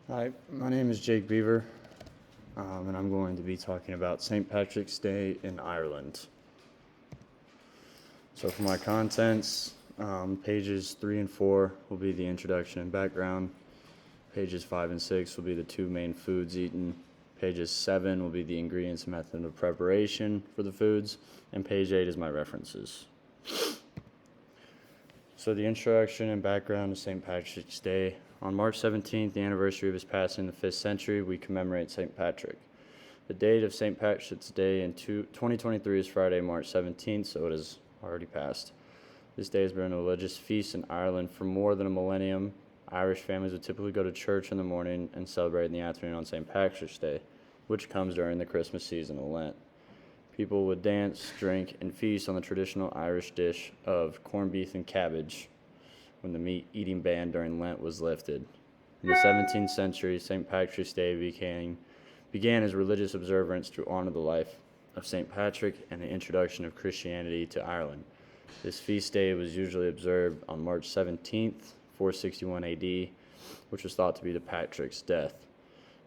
Hi, my name is Jake Beaver, and I'm going to be talking about St. Patrick's Day in Ireland. So for my contents, pages 3 and 4 will be the introduction and background. Pages 5 and 6 will be the two main foods eaten. Pages 7 will be the ingredients and method of preparation for the foods, and page 8 is my references. So the introduction and background of St. Patrick's Day. On March 17th, the anniversary of his passing in the 5th century, we commemorate St. Patrick. The date of St. Patrick's Day in 2023 is Friday, March 17th, so it has already passed. This day has been a religious feast in Ireland for more than a millennium. Irish families would typically go to church in the morning and celebrate in the afternoon on St. Patrick's Day, which comes during the Christmas season of Lent. People would dance, drink, and feast on the traditional Irish dish of corned beef and cabbage when the meat-eating ban during Lent was lifted. In the 17th century, St. Patrick's Day began as religious observance to honor the life of St. Patrick and the introduction of Christianity to Ireland. This feast day was usually observed on March 17th, 461 AD, which was thought to be the Patrick's death.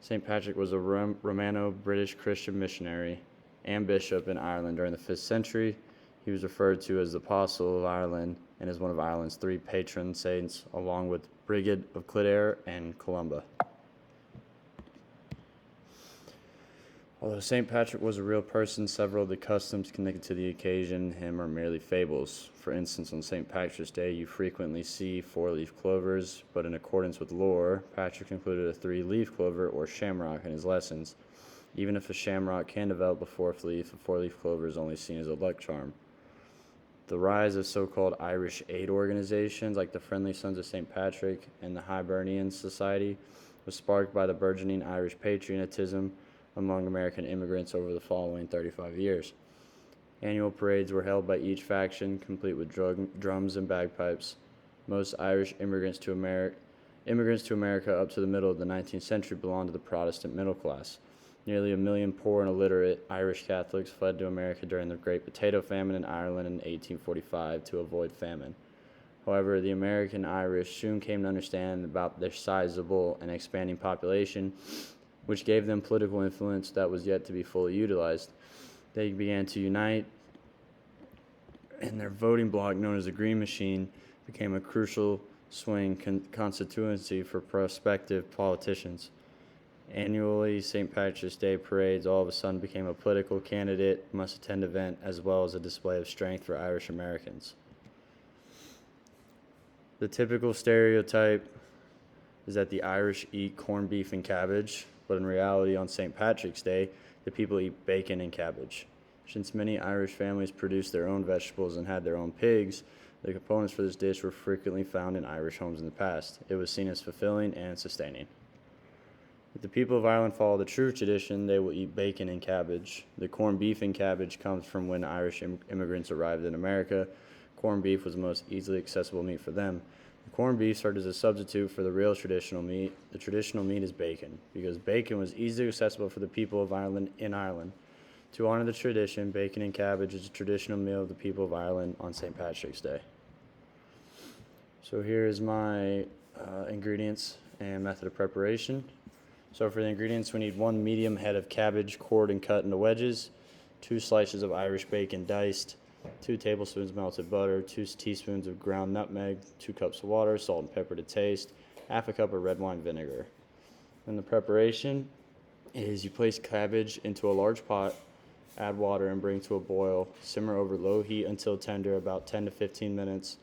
St. Patrick was a Romano-British Christian missionary and bishop in Ireland during the 5th century. He was referred to as the Apostle of Ireland and is one of Ireland's three patron saints, along with Brigid of Kildare and Columba. Although St. Patrick was a real person, several of the customs connected to the occasion him are merely fables. For instance, on St. Patrick's Day, you frequently see four-leaf clovers, but in accordance with lore, Patrick included a three-leaf clover or shamrock in his lessons. Even if a shamrock can develop a four-leaf clover is only seen as a luck charm. The rise of so-called Irish aid organizations like the Friendly Sons of St. Patrick and the Hibernian Society was sparked by the burgeoning Irish patriotism among American immigrants over the following 35 years. Annual parades were held by each faction, complete with drums and bagpipes. Most Irish immigrants to America up to the middle of the 19th century belonged to the Protestant middle class. Nearly 1 million poor and illiterate Irish Catholics fled to America during the Great Potato Famine in Ireland in 1845 to avoid famine. However, the American Irish soon came to understand about their sizable and expanding population, which gave them political influence that was yet to be fully utilized. They began to unite, and their voting bloc, known as the Green Machine, became a crucial swing constituency for prospective politicians. Annually, St. Patrick's Day parades all of a sudden became a political candidate must-attend event as well as a display of strength for Irish Americans. The typical stereotype is that the Irish eat corned beef and cabbage, but in reality on St. Patrick's Day, the people eat bacon and cabbage. Since many Irish families produced their own vegetables and had their own pigs, the components for this dish were frequently found in Irish homes in the past. It was seen as fulfilling and sustaining. If the people of Ireland follow the true tradition, they will eat bacon and cabbage. The corned beef and cabbage comes from when Irish immigrants arrived in America. Corned beef was the most easily accessible meat for them. The corned beef served as a substitute for the real traditional meat. The traditional meat is bacon, because bacon was easily accessible for the people of Ireland in Ireland. To honor the tradition, bacon and cabbage is a traditional meal of the people of Ireland on St. Patrick's Day. So here is my ingredients and method of preparation. So for the ingredients, we need 1 medium head of cabbage cored and cut into wedges, 2 slices of Irish bacon diced, 2 tablespoons melted butter, 2 teaspoons of ground nutmeg, 2 cups of water, salt and pepper to taste, half a cup of red wine vinegar. And the preparation is you place cabbage into a large pot, add water and bring to a boil, simmer over low heat until tender, about 10 to 15 minutes.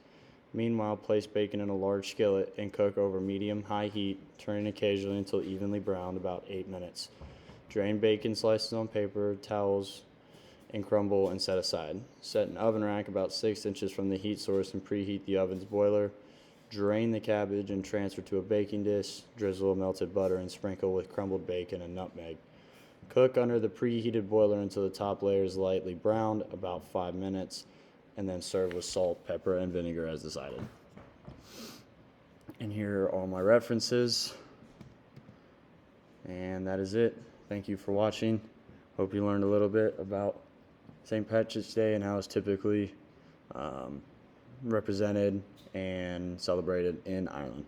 Meanwhile, place bacon in a large skillet and cook over medium-high heat, turning occasionally until evenly browned, about 8 minutes. Drain bacon slices on paper towels and crumble and set aside. Set an oven rack about 6 inches from the heat source and preheat the oven's boiler. Drain the cabbage and transfer to a baking dish. Drizzle melted butter and sprinkle with crumbled bacon and nutmeg. Cook under the preheated boiler until the top layer is lightly browned, about 5 minutes, and then serve with salt, pepper, and vinegar as decided. And here are all my references. And that is it. Thank you for watching. Hope you learned a little bit about St. Patrick's Day and how it's typically represented and celebrated in Ireland.